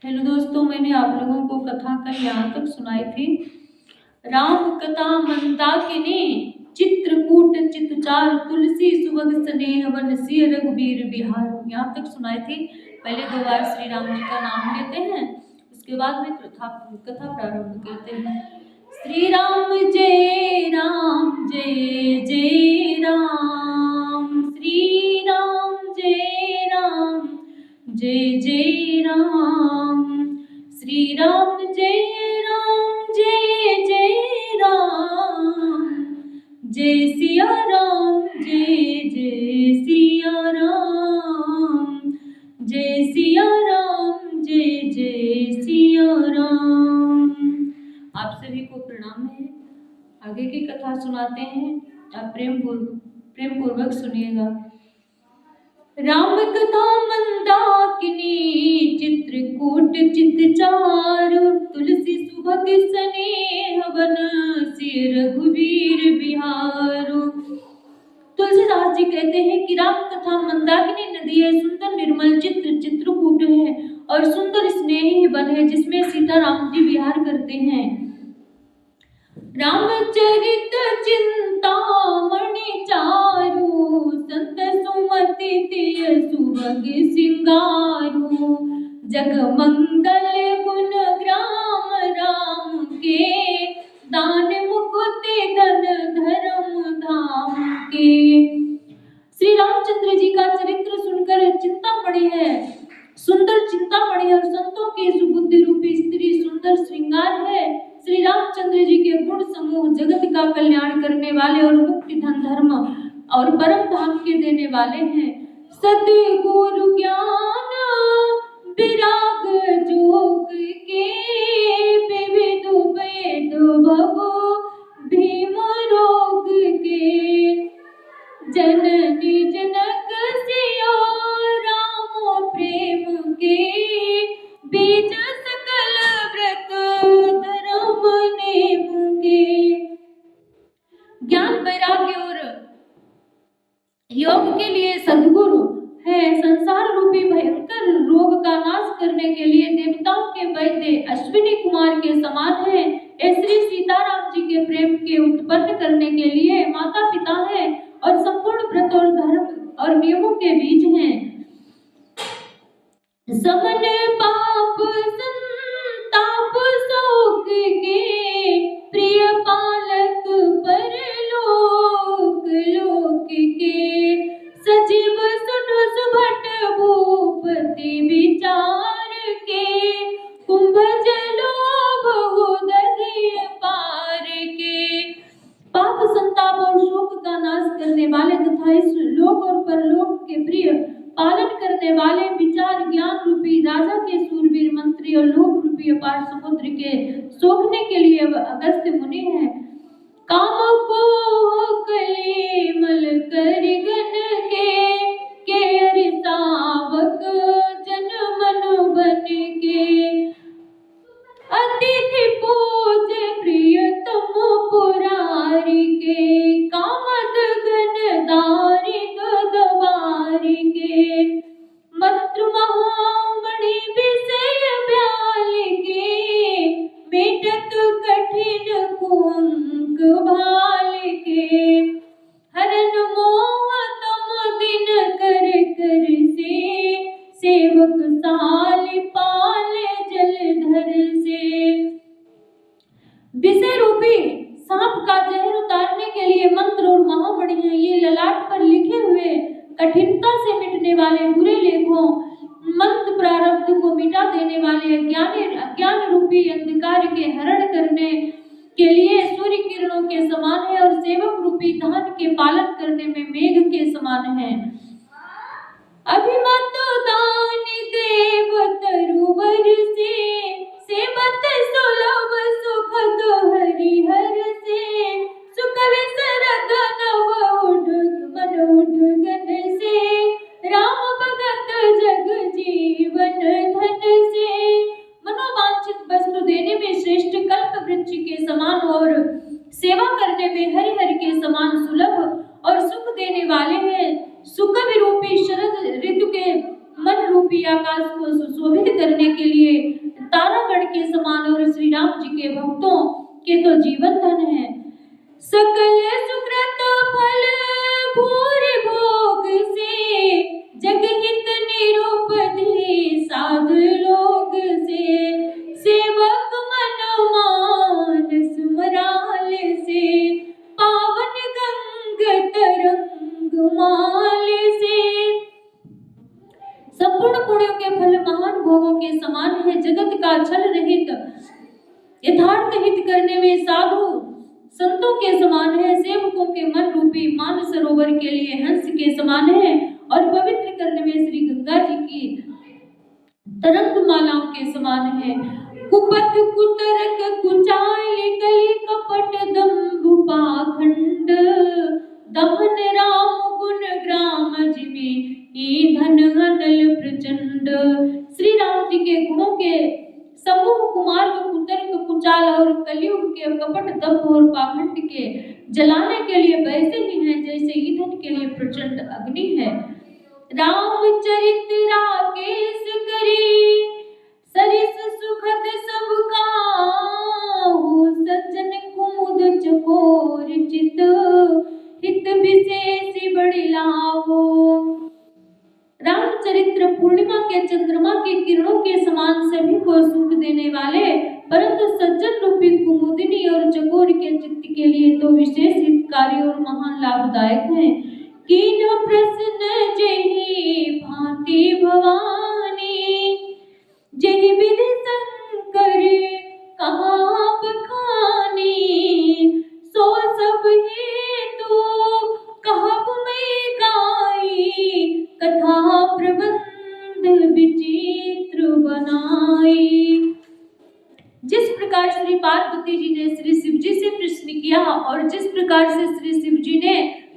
Hello दोस्तों, मैंने आप लोगों को कथा कल यहाँ तक सुनाई थी। राम कथा मंदाकिनी चित्रकूट चितचार तुलसी सुबह स्नेह वन सिय रघुबीर बिहार, यहाँ तक सुनाई थी। पहले 2 बार श्री राम जी का नाम लेते हैं, उसके बाद में कथा प्रारंभ करते हैं। श्री राम जय राम जय जय राम, श्री राम जय राम जय जय राम, श्री राम जय राम जय जय राम, जय सिया राम जय जय सिया राम, जय सिया राम जय जय सिया राम। आप सभी को प्रणाम है। आगे की कथा सुनाते हैं, आप प्रेम पूर्वक सुनिएगा। राम कथा मंदाकिनी चित्रकूट चितचार तुलसी सुभग स्नेह वन सिय रघुबीर बिहार। तुलसीदास जी कहते हैं कि राम कथा मंदाकिनी नदी है, सुंदर निर्मल चित्रकूट है और सुंदर स्नेही वन है जिसमें सीता राम जी विहार करते हैं। रामचरित चिंतामणि चारु संत सुमति तिय सुभग सिंगारू, जग मंगल गुण ग्राम राम के, दान मुकुति धन धर्म धाम के। श्री रामचंद्र जी का चरित्र सुनकर चिंतामणि है, सुंदर चिंतामणि और संतों की सुबुद्धि रूपी स्त्री सुंदर श्रृंगार है। श्री रामचंद्र जी के गुण समूह जगत का कल्याण करने वाले और मुक्ति धन धर्म और परम धाम के देने वाले हैं। सतगुरु ज्ञान विराग जोग के, विविध वेद भव भीम रोग के, जननी जनक सिया राम प्रेम के, बीज सकल व्रत धर्म नेम के। ज्ञान वैराग्य और योग के लिए सद्गुरु है। संसार रूपी भयंकर रोग का नाश करने के लिए देवताओं के वैद्य अश्विनी कुमार के समान है। श्री सीताराम जी के प्रेम के उत्पन्न करने के लिए माता पिता है और संपूर्ण व्रत और धर्म और नियमों के बीज हैं। समन पाप संताप शोक के, प्रिय पालक परलोक लोक के, सजीव सुन सुभट भूपति विचार के, कुंभज लोभ उदधिय पार के। पाप संताप और शोक का नाश करने वाले तथा इस लोक और परलोक के प्रिय पालन करने वाले, विचार ज्ञान रूपी राजा के सूरवीर मंत्री और लोक रूपी अपार समुद्र के सोखने के लिए अगस्त्य मुनि है। काम को कलिमल कर गन के हरिसावक जन मन बन के, अतिथि पूज प्रियतम पुरारी के, कामद गनदारी दवारी के, मंत्र महामणि विषय ब्याल के, मेटत कठिन कुंक भाल के, हरन मोह तम दिन कर कर से, सेवक साल पाल जलधर से। विषय रूपी सांप का जहर उतारने के लिए मंत्र और महामणि हैं। ये ललाट पर लिखे हुए कठिनता से मिटने वाले बुरे लेखों, मंद प्रारब्ध को मिटा देने वाले अज्ञान रूपी अंधकार के हरण करने के लिए सूर्य किरणों के समान है और सेवक रूपी धान के पालन करने में मेघ के समान है। अभिमत दान देव तरुवर से, सेवत सुलभ सुखद हरिहर से, सुख विसरद नव मन उडगन से, राम भगत जग जीवन धन से। मनोवांछित वस्तु देने में श्रेष्ठ कल्प वृक्ष के समान और सेवा करने में हरिहर के समान सुलभ और सुख देने वाले हैं। सुख विरूपी शरद ऋतु के मन रूपी को सुशोभित करने के लिए तारागढ़ के समान और श्री राम जी के भक्तों के तो जीवन धन है। सकल सुकृत फल भूरि भोग से जगहित निरूपधि साधु लोग से सेवक मन मानस मराल से पावन गंग तरंग माल से। संपूर्ण पुण्यों के फल महान भोगों के समान है। जगत का छल रहित यथार्थ हित करने में साधु संतों के समान है। सेवकों के मन रूपी मान सरोवर के लिए हंस के समान है और पवित्र करने में श्री गंगा जी की तरंग मालाओं के समान है। कुपथ कुतरक कुचाल कली कपट दंभ पाखंड दहन राम गुण ग्राम जिमे ईंधन अनल प्रचंड। श्री राम जी के गुणों के समूह कुमार्ग कुतर्क कुचाल और कलयुग के कपट दंभ और पाखंड के जलाने के लिए वैसे ही हैं जैसे ईंधन के लिए प्रचंड अग्नि है। रामचरित राकेश करी सरिस सुखद सब काहू सज्जन कुमुद चकोर चित हित विशेष बड़ी लावो। रामचरित्र पूर्णिमा के चंद्रमा के किरणों के समान सभी को सुख देने वाले परंतु सज्जन रूपी कुमुदिनी और चकोर के चित्त के लिए तो विशेष हितकारी और महान लाभदायक हैं। कीन प्रश्न जहि भांति भवानी जहि विधि शंकर कहाँ बखानी सो सब हेतु कहब मैं गाई कथा प्रबंध विचित्र बनाई। जिस प्रकार श्री पार्वती जी ने श्री शिव जी से प्रश्न किया और जिस प्रकार से श्री शिव जी ने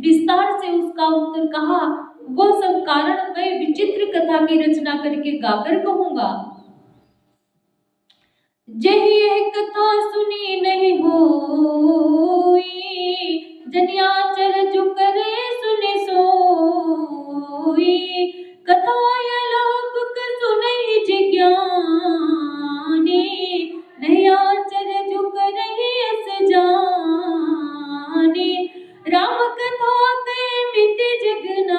विस्तार से उसका उत्तर कहा वो सब कारण मैं विचित्र कथा की रचना करके गाकर कहूंगा। जही यह कथा सुनी नहीं होई जनियाचर जो करे सुने सोई कथा अलौकिक सुनहि जिज्ञानी नहीं आचर जो करे ऐसे जाने राम कथा के मिति जगनाही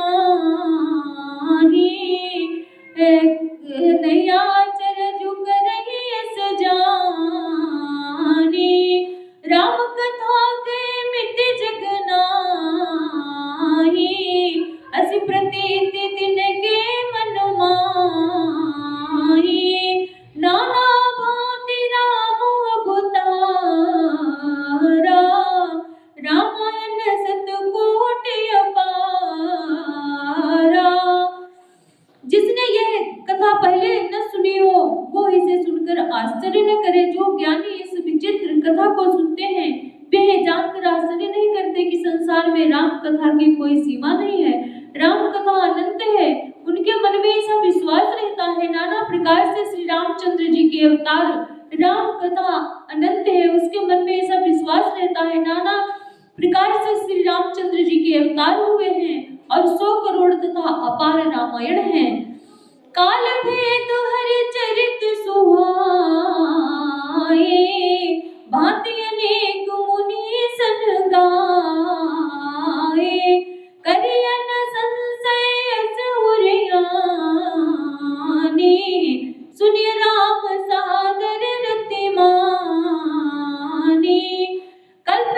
नहीं आचर जो करे ऐसे जाने राम कथा के मिति जगनाही असि प्रतीति दिन के मन माही नाना भांति राम अवतारा रामायण सतकोटि अपारा। जिसने यह कथा पहले न सुनी हो वो इसे सुनकर आश्चर्य न करे। जो ज्ञानी इस विचित्र कथा को सुनते हैं वे जानकर आश्चर्य नहीं करते कि संसार में राम कथा की कोई सीमा नहीं है। राम कथा अनंत है। उनके मन में ऐसा विश्वास रहता है नाना प्रकार से श्री रामचंद्र जी के अवतार राम कथा अनंत है। उसके मन में ऐसा विश्वास रहता है नाना प्रकार से श्री रामचंद्र जी के अवतार हुए हैं और 100 करोड़ तथा अपार रामायण है। काल भेद हरि चरित सुहाए भांति अनेक मुनि सन गाए करियन संशय सहुरियाने सुनिय राम सादर रतिमाने। कल्प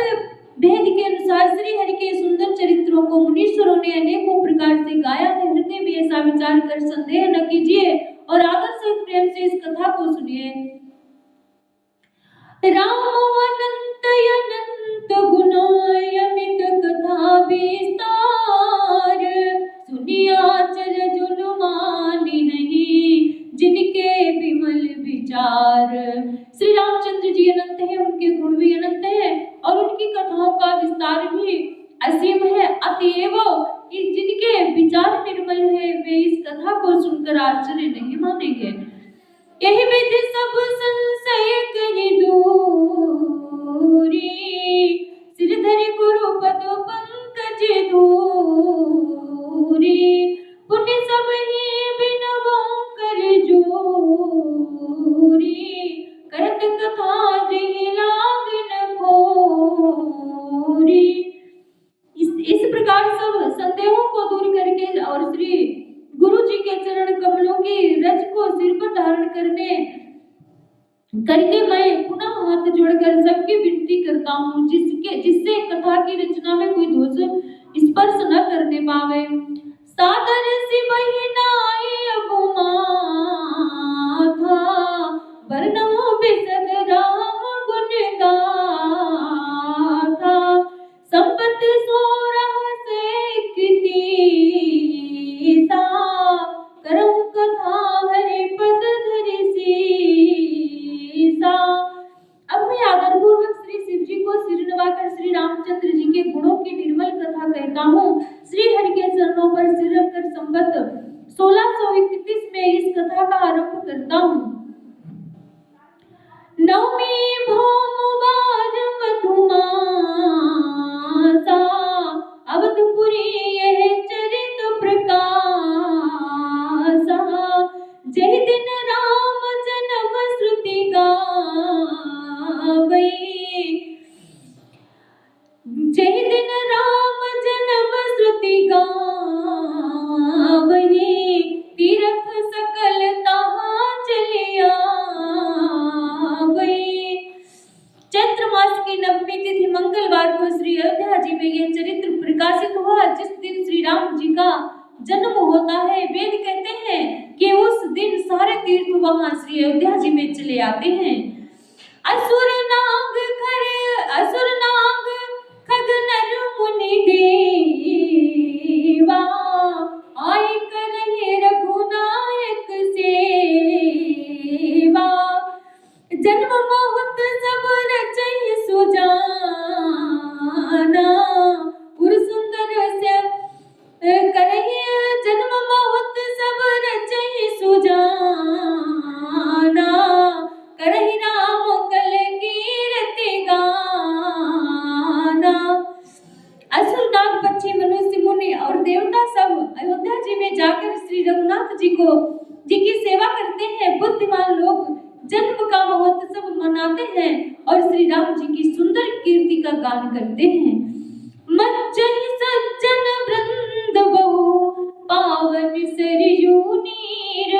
भेद के अनुसार श्री हरि के सुंदर चरित्रों को मुनीश्वरों ने अनेकों प्रकार से गाया है। हृदय में ऐसा विचार कर संदेह न कीजिए और आदर से प्रेम से इस कथा को सुनिए। राम अनंत अनंत गुणायमित कथा विस्तार सुनिया चर जुन मानी नहीं जिनके विमल विचार। श्री रामचंद्र जी अनंत है उनके गुण भी अनंत है और उनकी कथाओं का विस्तार भी असीम है। अतएव जिनके विचार निर्मल है वे इस कथा को सुनकर आश्चर्य नहीं मानेंगे। यही विधि सब संशय करि दूरी सिरधरि गुरु पद पंकज धूरी पुण्य सब ही बिनवो कर जो सिर पर धारण करके मैं पुनः हाथ जोड़कर सबकी विनती करता हूँ, जिससे कथा की रचना में कोई दोष स्पर्श न करने पावे। सादर सी बहिनाए अबो माथा, वर्णो बिसद राम गुण गाथा। संपत सोरह से कृतिसा, करऊं कथा हरि पद धरि सीसा। अब मैं आदरपूर्वक श्री शिव जी को सिर नवाकर श्री रामचंद्र जी के गुणों की निर्मल कथा कहता हूँ। श्री हरि के चरणों पर सिर रखकर संवत 1631 में इस कथा का आरंभ करता हूँ। नवमी भौमवार मधुमासा, अवधपुरी यह चरित प्रकाशा। जय दिन राम जन्म श्रुति गावै, जय दिन राम जन्म श्रुति गावै। तीर्थ सकल तहाँ चलिया वै। चैत्र मास की नवमी तिथि मंगलवार को श्री अयोध्या जी में यह चरित्र प्रकाशित हुआ। जिस दिन श्री राम जी का जन्म होता है, वेद कहते हैं कि उस दिन सारे तीर्थ वहां श्री अयोध्या जी में चले आते हैं। असुर नाग खग नर मुनि देवा, आय करहि रघुनायक सेवा। जन्म बहुत सब रचहि सुजाना, उर सुंदर से करहि। जन्म बहुत सब रचहि सुजाना, करहि राम कल कीरति गाना। असुर नाग पक्षी मनुष्य मुनि और देवता सब अयोध्या जी में जाकर श्री रघुनाथ जी की सेवा करते हैं। बुद्धिमान लोग जन्म का महोत्सव मनाते हैं और श्री राम जी की सुंदर कीर्ति का गान करते हैं। मज्जहि सज्जन वृंद बहु, पावन सरयू नीर।